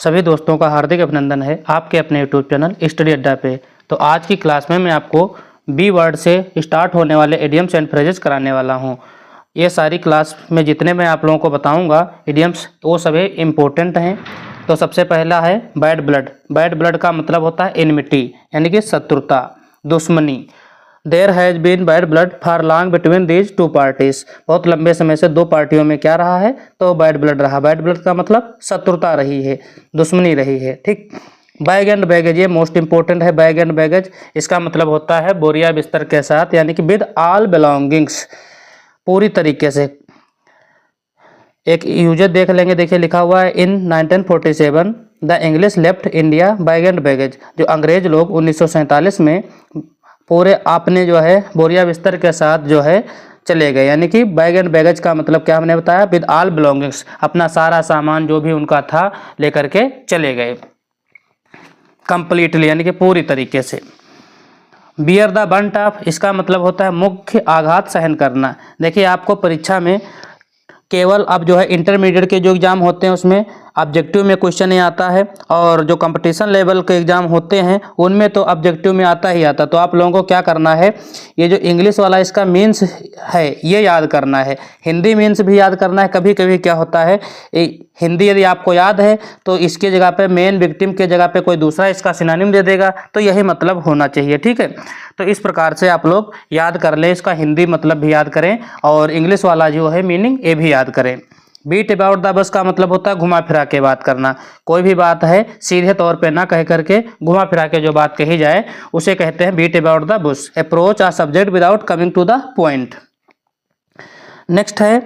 सभी दोस्तों का हार्दिक अभिनंदन है आपके अपने यूट्यूब चैनल स्टडी अड्डा पे। तो आज की क्लास में मैं आपको बी वर्ड से स्टार्ट होने वाले इडियम्स एंड फ्रेजेस कराने वाला हूँ। ये सारी क्लास में जितने मैं आप लोगों को बताऊँगा इडियम्स वो सभी इम्पोर्टेंट हैं। तो सबसे पहला है बैड ब्लड। बैड ब्लड का मतलब होता है एनिमिटी यानी कि शत्रुता, दुश्मनी। There has been bad blood for long between these two parties. बहुत लंबे समय से दो पार्टियों में क्या रहा है, तो बैड ब्लड रहा। बैड ब्लड का मतलब शत्रुता रही है, दुश्मनी रही है। ठीक। बैग एंड बैगेज, ये मोस्ट इंपॉर्टेंट है। बैग एंड बैगेज इसका मतलब होता है बोरिया बिस्तर के साथ, यानी कि विद ऑल बिलोंगिंग्स, पूरी तरीके से। एक यूजर देख लेंगे, देखिए लिखा हुआ है इन 1947 the English left India bag and baggage. जो अंग्रेज लोग 1947 में पूरे आपने जो है बोरिया बिस्तर के साथ जो है चले गए, यानी कि बैग एंड बैगेज का मतलब क्या हमने बताया, विद ऑल बिलोंगिंग्स, अपना सारा सामान जो भी उनका था लेकर के चले गए कंप्लीटली, यानी कि पूरी तरीके से। बियर द बंट ऑफ, इसका मतलब होता है मुख्य आघात सहन करना। देखिए आपको परीक्षा में केवल अब जो है इंटरमीडिएट के जो एग्ज़ाम होते हैं उसमें ऑब्जेक्टिव में क्वेश्चन नहीं आता है, और जो कंपटीशन लेवल के एग्ज़ाम होते हैं उनमें तो ऑब्जेक्टिव में आता ही आता। तो आप लोगों को क्या करना है, ये जो इंग्लिश वाला इसका मीन्स है ये याद करना है, हिंदी मीन्स भी याद करना है। कभी कभी क्या होता है, हिंदी यदि आपको याद है तो इसके जगह पे मेन विक्टिम के जगह पे कोई दूसरा इसका सिनोनिम दे देगा, तो यही मतलब होना चाहिए। ठीक है, तो इस प्रकार से आप लोग याद कर लें, इसका हिंदी मतलब भी याद करें और इंग्लिश वाला जो है मीनिंग ये भी याद करें। बीट अबाउट द बस का मतलब होता है घुमा फिरा के बात करना। कोई भी बात है सीधे तौर पे ना कह करके घुमा फिरा के जो बात कही जाए उसे कहते हैं beat about the bush. Approach a subject without coming to the point. Next है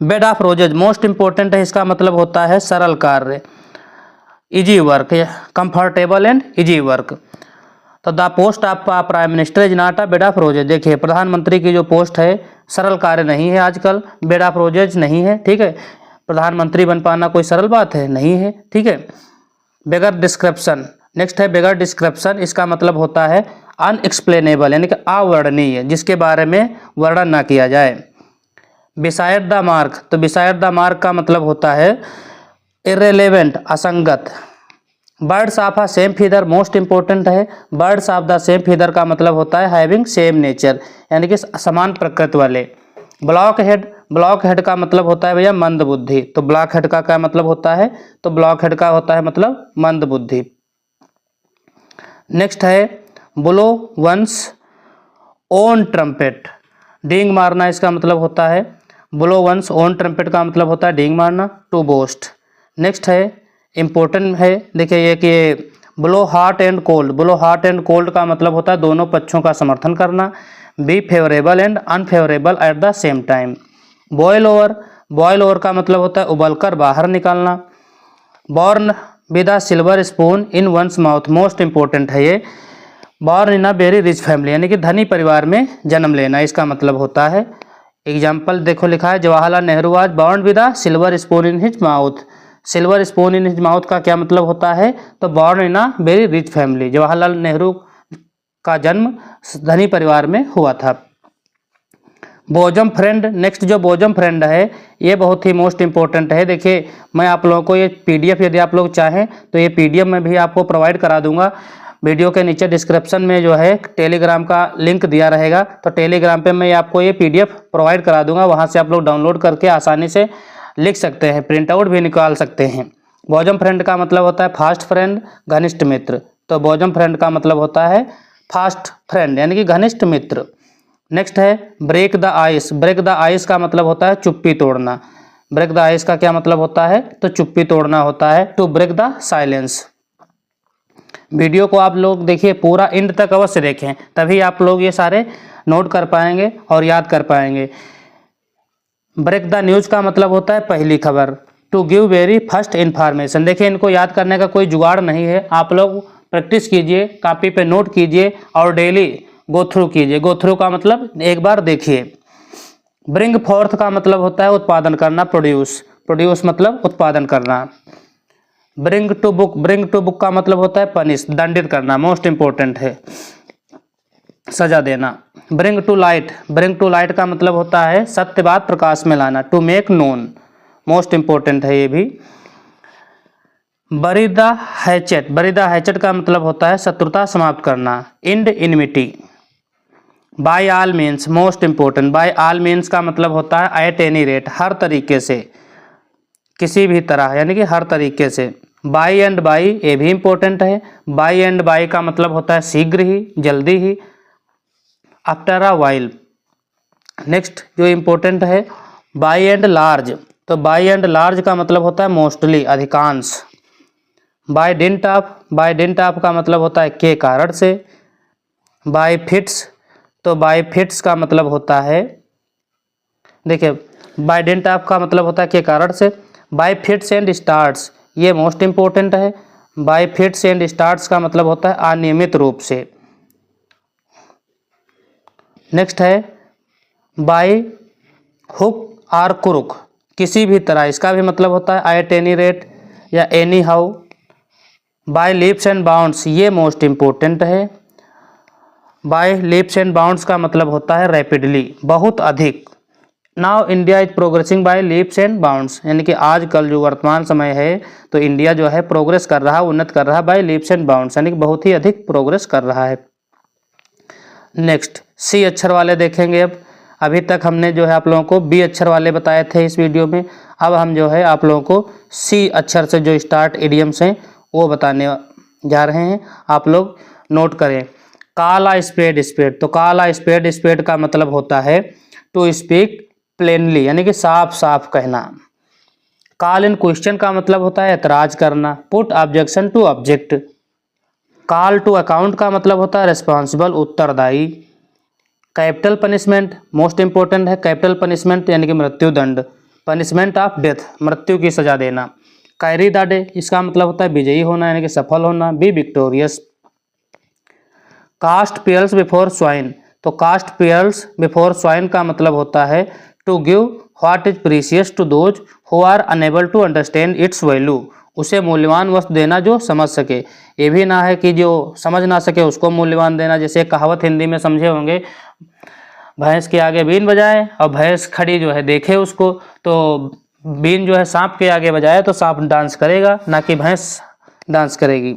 bed of roses, most important है। इसका मतलब होता है सरल कार्य, easy work, comfortable and easy work. तो the post of prime minister is not a bed of roses. देखिए प्रधानमंत्री की जो पोस्ट है सरल कार्य नहीं है, आजकल बेड ऑफ रोजेज नहीं है। ठीक है, प्रधानमंत्री बन पाना कोई सरल बात है नहीं है। ठीक है, बेगर डिस्क्रिप्शन। नेक्स्ट है बेगर डिस्क्रिप्शन, इसका मतलब होता है अनएक्सप्लेनेबल, यानी कि अवर्णनीय, जिसके बारे में वर्णन ना किया जाए। बिसाइड द मार्क, तो बिसाइड द मार्क का मतलब होता है इर्रेलेवेंट, असंगत। Birds of a same feather, most important है। Birds of the same feather का मतलब होता है हैविंग सेम नेचर, यानी कि समान प्रकृति वाले। ब्लॉक हेड, ब्लॉक हेड का मतलब होता है भैया मंद बुद्धि। तो ब्लॉक हेड का क्या मतलब होता है, तो ब्लॉक हेड का होता है मतलब मंद बुद्धि। नेक्स्ट है ब्लो वंस ओन ट्रम्पेट, डींग मारना इसका मतलब होता है। ब्लो वंस ओन ट्रम्पेट का मतलब होता है डींग मारना, टू बोस्ट। नेक्स्ट है इम्पोर्टेंट है, देखिए ये कि blow hot and cold. Blow hot and cold का मतलब होता है दोनों पक्षों का समर्थन करना। Be favourable and unfavourable at the same time. Boil over, boil over का मतलब होता है उबलकर बाहर निकालना। Born with a silver spoon in one's mouth, most important है ये। Born in a very rich family, यानी कि धनी परिवार में जन्म लेना, इसका मतलब होता है। एग्जाम्पल देखो लिखा है Jawaharlal Nehru was born with a silver spoon in his mouth. Silver spoon in his mouth का क्या मतलब होता है, तो born in a very rich family, Jawaharlal Nehru का जन्म धनी परिवार में हुआ था। बोजम फ्रेंड, नेक्स्ट जो बोजम फ्रेंड है ये बहुत ही मोस्ट इंपॉर्टेंट है। देखिए मैं आप लोगों को ये पीडीएफ यदि आप लोग चाहें तो ये पीडीएफ में भी आपको प्रोवाइड करा दूंगा। वीडियो के नीचे डिस्क्रिप्शन में जो है टेलीग्राम का लिंक दिया रहेगा, तो टेलीग्राम पे मैं आपको ये पीडीएफ प्रोवाइड करा दूंगा, वहाँ से आप लोग डाउनलोड करके आसानी से लिख सकते हैं, प्रिंट आउट भी निकाल सकते हैं। बॉजम फ्रेंड का मतलब होता है फास्ट फ्रेंड, घनिष्ठ मित्र। तो बॉजम फ्रेंड का मतलब होता है फास्ट फ्रेंड, यानी कि घनिष्ठ मित्र। नेक्स्ट है break the ice. Break the ice का मतलब होता है चुप्पी तोड़ना। ब्रेक द आइस का क्या मतलब होता है, तो चुप्पी तोड़ना होता है, to break the silence. Video को आप लोग देखिए पूरा एंड तक अवश्य देखें, तभी आप लोग ये सारे नोट कर पाएंगे और याद कर पाएंगे। ब्रेक द न्यूज़ का मतलब होता है पहली खबर, to give very first information. देखिए इनको याद करने का कोई जुगाड़ नहीं है, आप लोग प्रैक्टिस कीजिए, कॉपी पे नोट कीजिए और डेली गो थ्रू कीजिए। गो थ्रू का मतलब एक बार देखिए। ब्रिंग फोर्थ का मतलब होता है उत्पादन करना, प्रोड्यूस। प्रोड्यूस मतलब उत्पादन करना। Bring to book, bring to book का मतलब होता है पनिश, दंडित करना, मोस्ट इंपॉर्टेंट है, सजा देना। Bring to light, bring to light का मतलब होता है सत्य बात प्रकाश में लाना, to make known, most important है ये भी। Bury the hatchet, bury the hatchet का मतलब होता है शत्रुता समाप्त करना। End enmity. By all means, most important, by all means का मतलब होता है एट एनी रेट, हर तरीके से, किसी भी तरह, यानी कि हर तरीके से। बाई एंड बाई ये भी इंपॉर्टेंट है। बाई एंड बाई का मतलब होता है शीघ्र ही, जल्दी ही। After a while. नेक्स्ट जो इंपॉर्टेंट है बाई एंड लार्ज, तो बाई एंड लार्ज का मतलब होता है मोस्टली, अधिकांश। By dint of, by dint of का मतलब होता है के कारण से। बाय फिट्स, तो बाय फिट्स का मतलब होता है, देखिए बाय डिंट ऑफ का मतलब होता है के कारण से। बाय फिट्स एंड स्टार्ट्स, ये मोस्ट इंपॉर्टेंट है। बाय फिट्स एंड स्टार्ट्स का मतलब होता है अनियमित रूप से। नेक्स्ट है बाय हुक आर क्रुक, किसी भी तरह, इसका भी मतलब होता है एट एनी रेट या anyhow. By leaps and bounds, ये मोस्ट इंपॉर्टेंट है। बाय लीप्स एंड बाउंड्स का मतलब होता है रैपिडली, बहुत अधिक। Now India is progressing by leaps and bounds, यानी कि आजकल जो वर्तमान समय है तो इंडिया जो है प्रोग्रेस कर रहा है, उन्नत कर रहा है बाय लीप्स एंड बाउंड्स, यानी कि बहुत ही अधिक प्रोग्रेस कर रहा है। नेक्स्ट सी अक्षर वाले देखेंगे। अब अभी तक हमने जो है आप लोगों को बी अक्षर वाले बताए थे इस वीडियो में। अब हम जो है आप लोगों को सी अक्षर से जो स्टार्ट इडियम्स हैं वो बताने जा रहे हैं, आप लोग नोट करें। काला स्पेड स्पेड, तो काला स्पेड स्पेड का मतलब होता है टू स्पीक प्लेनली, यानी कि साफ साफ कहना। कॉल इन क्वेश्चन का मतलब होता है एतराज करना। Put objection to object. Call to account का मतलब होता है रिस्पॉन्सिबल, उत्तरदायी। कैपिटल पनिशमेंट मोस्ट इंपॉर्टेंट है। कैपिटल पनिशमेंट यानी कि मृत्युदंड। पनिशमेंट ऑफ डेथ, मृत्यु की सजा देना। कैरी द डे, इसका मतलब होता है विजयी होना, यानी कि सफल होना, be victorious. Cast pearls before swine, तो कास्ट पेयर्स बिफोर स्वाइन का मतलब होता है to give what is precious to those who are unable to understand its value, उसे मूल्यवान वस्तु देना जो समझ सके। ये भी ना है कि जो समझ ना सके उसको मूल्यवान देना। जैसे कहावत हिंदी में समझे होंगे, भैंस के आगे बीन बजाए और भैंस खड़ी जो है देखे उसको, तो बीन जो है सांप के आगे बजाए तो सांप डांस करेगा, ना कि भैंस डांस करेगी।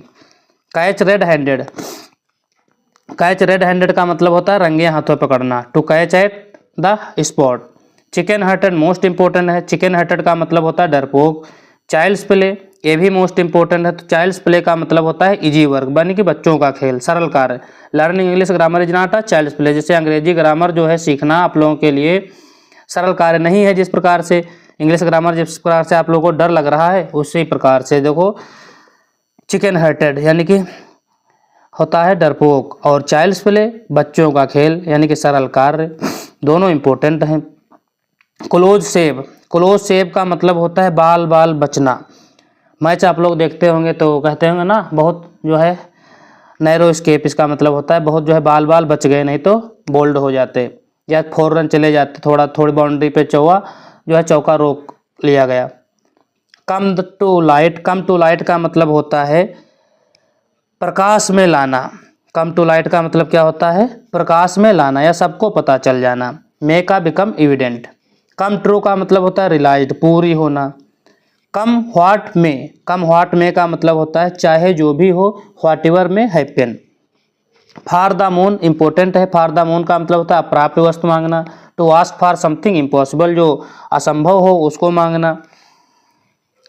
Catch red handed, catch red handed का मतलब होता है रंगे हाथों पकड़ना, to catch at the spot. Chicken hearted most important है। चिकन हार्टेड का मतलब होता है डरपोक। चाइल्ड्स प्ले, ये भी मोस्ट इंपॉर्टेंट है। तो चाइल्ड्स प्ले का मतलब होता है इजी वर्क, यानी कि बच्चों का खेल, सरल कार्य। Learning English grammar is not a child's play, जैसे अंग्रेजी ग्रामर जो है सीखना आप लोगों के लिए सरल कार्य नहीं है। जिस प्रकार से इंग्लिश ग्रामर जिस प्रकार से आप लोगों को डर लग रहा है, उसी प्रकार से देखो चिकन हार्टेड यानी कि होता है डरपोक, और चाइल्ड्स प्ले बच्चों का खेल यानी कि सरल कार्य, दोनों इंपॉर्टेंट हैं। क्लोज सेव, क्लोज सेव का मतलब होता है बाल बाल बचना। मैच आप लोग देखते होंगे तो कहते होंगे ना, बहुत जो है नैरो स्केप, इसका मतलब होता है बहुत जो है बाल बाल बच गए, नहीं तो बोल्ड हो जाते या 4 रन चले जाते, थोड़ी बाउंड्री पे चौका जो है चौका रोक लिया गया। Come to light, come to light का मतलब होता है प्रकाश में लाना। कम टू लाइट का मतलब क्या होता है, प्रकाश में लाना या सबको पता चल जाना। मेक का बिकम एविडेंट। कम ट्रू का मतलब होता है रियलाइज्ड, पूरी होना। कम व्हाट में, कम व्हाट में का मतलब होता है चाहे जो भी हो, whatever may happen. For the moon important है। फॉर द मून का मतलब होता है अप्राप्य वस्तु मांगना। To ask for something impossible, जो असंभव हो उसको मांगना।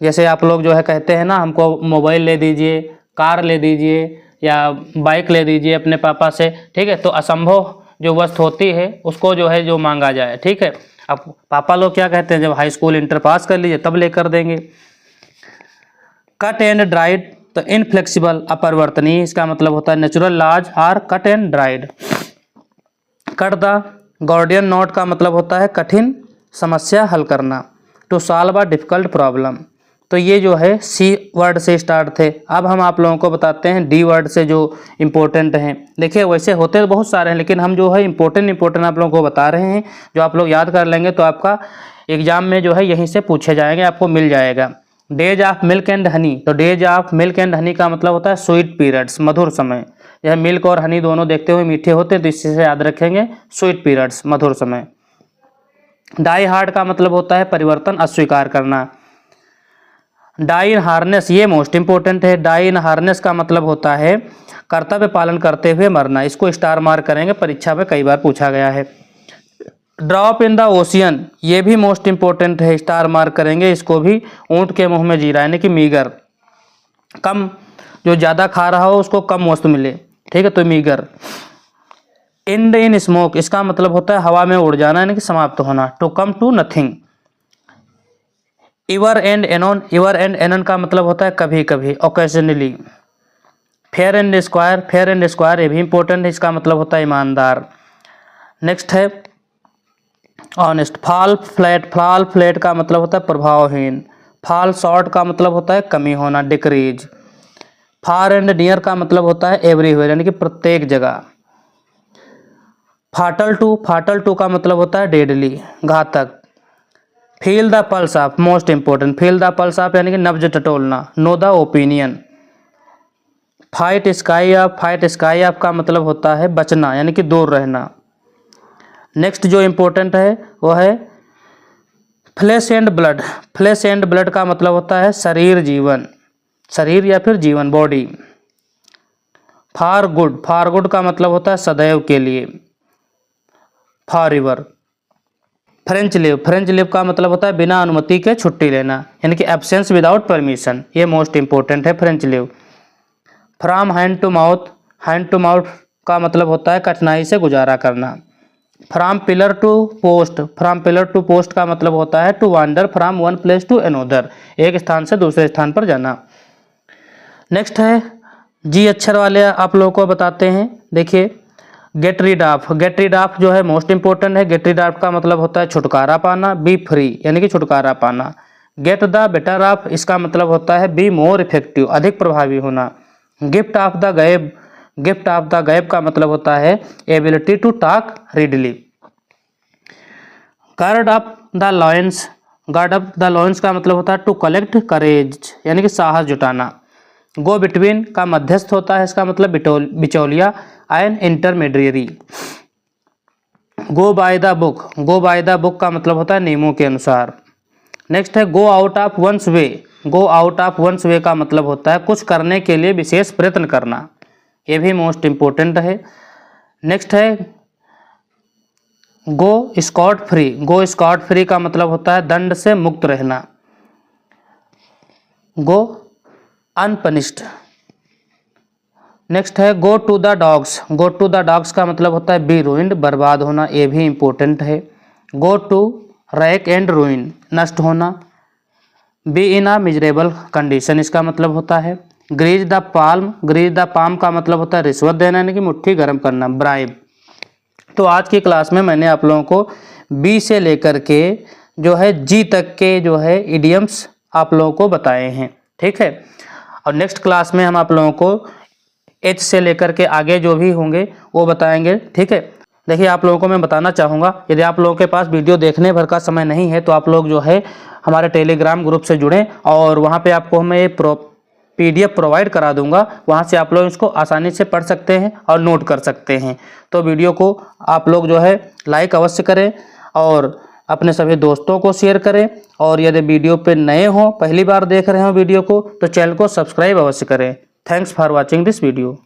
जैसे आप लोग जो है कहते हैं ना, हमको मोबाइल ले दीजिए, कार ले दीजिए या बाइक ले दीजिए अपने पापा से, ठीक है। तो असंभव जो वस्तु होती है उसको जो है जो मांगा जाए, ठीक है। अब पापा लोग क्या कहते हैं, जब हाई स्कूल इंटर पास कर लीजिए तब लेकर देंगे। कट एंड ड्राइड, तो इनफ्लेक्सिबल अपरिवर्तनीय, इसका मतलब होता है natural laws are cut and dried. Cut the Gordian knot का मतलब होता है कठिन समस्या हल करना। To solve a difficult problem, तो ये जो है सी वर्ड से स्टार्ट थे। अब हम आप लोगों को बताते हैं डी वर्ड से जो इम्पोर्टेंट हैं। देखिए वैसे होते तो बहुत सारे हैं, लेकिन हम जो है इम्पोर्टेंट आप लोगों को बता रहे हैं, जो आप लोग याद कर लेंगे तो आपका एग्जाम में जो है यहीं से पूछे जाएंगे, आपको मिल जाएगा। Days of milk and honey, तो days of milk and honey का मतलब होता है स्वीट पीरियड्स, मधुर समय। यह मिल्क और हनी दोनों देखते हुए मीठे होते हैं, तो इससे याद रखेंगे स्वीट पीरियड्स, मधुर समय। डाई हार्ड का मतलब होता है परिवर्तन अस्वीकार करना। डाई इन हार्नेस, ये मोस्ट इंपॉर्टेंट है। डाई इन हार्नेस का मतलब होता है कर्तव्य पालन करते हुए मरना। इसको स्टार मार्क करेंगे, परीक्षा में कई बार पूछा गया है। ड्रॉप इन द ओशियन, ये भी मोस्ट इंपॉर्टेंट है, स्टार मार्क करेंगे इसको भी। ऊँट के मुंह में जीरा यानी कि मीगर, कम, जो ज़्यादा खा रहा हो उसको कम वस्तु मिले, ठीक है, तो मीगर। एंड इन स्मोक, इसका मतलब होता है हवा में उड़ जाना यानी कि समाप्त होना, to come to nothing. Ever and anon, ever and anon का मतलब होता है कभी कभी, occasionally. Fair and square, fair and square ये भी इंपॉर्टेंट है, इसका मतलब होता है ईमानदार। नेक्स्ट है honest. Fall flat, fall flat का मतलब होता है प्रभावहीन। फॉल शॉर्ट का मतलब होता है कमी होना, डिक्रीज। फार एंड नियर का मतलब होता है एवरीवेयर यानी कि प्रत्येक जगह। फाटल टू, फाटल टू का मतलब होता है डेडली, घातक। Feel the pulse of, most important, feel the pulse of यानी कि नब्ज टटोलना, know the opinion. Fight shy of, fight shy of का मतलब होता है बचना यानी कि दूर रहना। नेक्स्ट जो इंपॉर्टेंट है वो है flesh and blood. Flesh and blood का मतलब होता है शरीर, जीवन, शरीर या फिर जीवन, बॉडी। फार गुड, फार गुड का मतलब होता है सदैव के लिए, for ever. French leave, French leave का मतलब होता है बिना अनुमति के छुट्टी लेना यानी कि एब्सेंस विदाउट परमिशन, ये मोस्ट इंपॉर्टेंट है French leave. From hand to mouth, hand to mouth का मतलब होता है कठिनाई से गुजारा करना। From pillar to post, from pillar to post का मतलब होता है to wander from one place to another, एक स्थान से दूसरे स्थान पर जाना। नेक्स्ट है जी अक्षर वाले आप लोगों को बताते हैं, देखिए get rid of, get rid of जो है मोस्ट इंपॉर्टेंट है। गेट रीड ऑफ का मतलब होता है छुटकारा पाना, बी फ्री यानी कि छुटकारा पाना। गेट द बेटर ऑफ, इसका मतलब होता है बी मोर इफेक्टिव, अधिक प्रभावी होना। Gift of the gab, gift of the gab का मतलब होता है ability to talk readily. Guard of the lions, guard of the lions का मतलब होता है टू कलेक्ट करेज यानी कि साहस जुटाना। गो बिटवीन का मध्यस्थ होता है, इसका मतलब बिचौलिया, an intermediary. Go by the book, go by the book का मतलब होता है नियमों के अनुसार। नेक्स्ट है go out of one's way, go out of one's way का मतलब होता है कुछ करने के लिए विशेष प्रयत्न करना, ये भी मोस्ट इंपॉर्टेंट है। नेक्स्ट है गो स्कॉट फ्री, गो स्कॉट फ्री का मतलब होता है दंड से मुक्त रहना। गो अनपनिश्ड। नेक्स्ट है go to the dogs, go to the dogs का मतलब होता है बी रूइंड, बर्बाद होना, ये भी इंपॉर्टेंट है। Go to rack and ruin, नष्ट होना। Be in a miserable condition, इसका मतलब होता है। Grease the palm, grease the palm का मतलब होता है रिश्वत देना यानी कि मुट्ठी गर्म करना, ब्राइब। तो आज की क्लास में मैंने आप लोगों को बी से लेकर के जो है जी तक के जो है इडियम्स आप लोगों को बताए हैं, ठीक है। और नेक्स्ट क्लास में हम आप लोगों को एच से लेकर के आगे जो भी होंगे वो बताएंगे, ठीक है। देखिए आप लोगों को मैं बताना चाहूँगा, यदि आप लोगों के पास वीडियो देखने भर का समय नहीं है तो आप लोग जो है हमारे टेलीग्राम ग्रुप से जुड़ें और वहाँ पे आपको मैं PDF प्रोवाइड करा दूंगा, वहाँ से आप लोग इसको आसानी से पढ़ सकते हैं और नोट कर सकते हैं। तो वीडियो को आप लोग जो है लाइक अवश्य करें और अपने सभी दोस्तों को शेयर करें, और यदि वीडियो पे नए हो, पहली बार देख रहे हो वीडियो को, तो चैनल को सब्सक्राइब अवश्य करें। Thanks for watching this video.